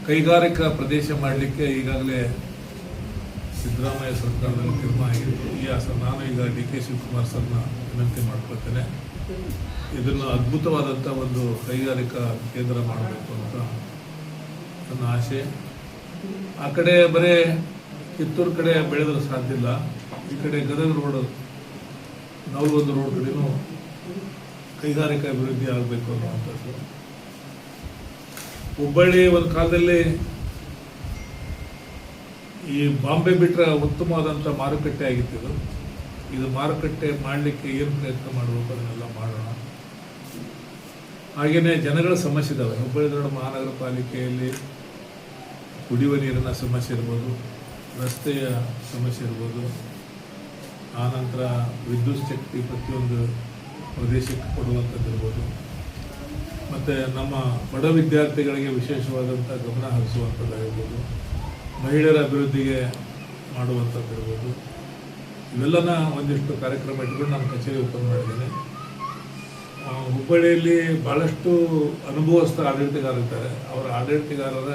ಕೈಗಾರಿಕಾ ಪ್ರದೇಶ ಮಾಡಲಿಕ್ಕೆ ಈಗಾಗಲೇ ಸಿದ್ದರಾಮಯ್ಯ ಸರ್ಕಾರದಲ್ಲಿ ತೀರ್ಮಾನ ಆಗಿತ್ತು. ನಾನು ಈಗ ಡಿ ಕೆ ಶಿವಕುಮಾರ್ ಸರ್ನ ವಿನಂತಿ ಮಾಡ್ಕೊಳ್ತೇನೆ, ಇದನ್ನು ಅದ್ಭುತವಾದಂಥ ಒಂದು ಕೈಗಾರಿಕಾ ಕೇಂದ್ರ ಮಾಡಬೇಕು ಅಂತ ನನ್ನ ಆಸೆ. ಆ ಕಡೆ ಬರೀ ಕಿತ್ತೂರು ಕಡೆ ಬೆಳೆದ್ರೆ ಸಾಧ್ಯ ಇಲ್ಲ, ಈ ಕಡೆ ಗದಗ ರೋಡ್, ನವಲಗುಂದ ರೋಡ್ ಕಡೆನೂ ಕೈಗಾರಿಕಾ ಅಭಿವೃದ್ಧಿ ಆಗಬೇಕು ಅನ್ನುವಂಥದ್ದು. ಹುಬ್ಬಳ್ಳಿ ಒಂದು ಕಾಲದಲ್ಲಿ ಈ ಬಾಂಬೆ ಬಿಟ್ಟರೆ ಉತ್ತಮವಾದಂಥ ಮಾರುಕಟ್ಟೆ ಆಗಿತ್ತು. ಇದು ಮಾರುಕಟ್ಟೆ ಮಾಡಲಿಕ್ಕೆ ಏನು ಪ್ರಯತ್ನ ಮಾಡಬೇಕು ಅದನ್ನೆಲ್ಲ ಮಾಡೋಣ. ಹಾಗೆಯೇ ಜನಗಳ ಸಮಸ್ಯೆ ಇದ್ದಾವೆ. ಹುಬ್ಬಳ್ಳಿ ಧಾರವಾಡ ಮಹಾನಗರ ಪಾಲಿಕೆಯಲ್ಲಿ ಕುಡಿಯುವ ನೀರಿನ ಸಮಸ್ಯೆ ಇರ್ಬೋದು, ರಸ್ತೆಯ ಸಮಸ್ಯೆ ಇರ್ಬೋದು, ಆನಂತರ ವಿದ್ಯುತ್ ಶಕ್ತಿ ಪ್ರತಿಯೊಂದು ಪ್ರದೇಶಕ್ಕೆ ಕೊಡುವಂಥದ್ದು ಇರ್ಬೋದು, ಮತ್ತು ನಮ್ಮ ಬಡ ವಿದ್ಯಾರ್ಥಿಗಳಿಗೆ ವಿಶೇಷವಾದಂಥ ಗಮನ ಹರಿಸುವಂಥದ್ದಾಗಿರ್ಬೋದು, ಮಹಿಳೆಯರ ಅಭಿವೃದ್ಧಿಗೆ ಮಾಡುವಂಥದ್ದು ಇರ್ಬೋದು. ಇವೆಲ್ಲನ ಒಂದಿಷ್ಟು ಕಾರ್ಯಕ್ರಮ ಇಟ್ಕೊಂಡು ನಾನು ಕಚೇರಿ ಓಪನ್ ಮಾಡಿದ್ದೇನೆ. ಹುಬ್ಬಳ್ಳಿಯಲ್ಲಿ ಭಾಳಷ್ಟು ಅನುಭವಸ್ಥ ಆಡಳಿತಗಾರರಿದ್ದಾರೆ. ಅವರ ಆಡಳಿತಗಾರರ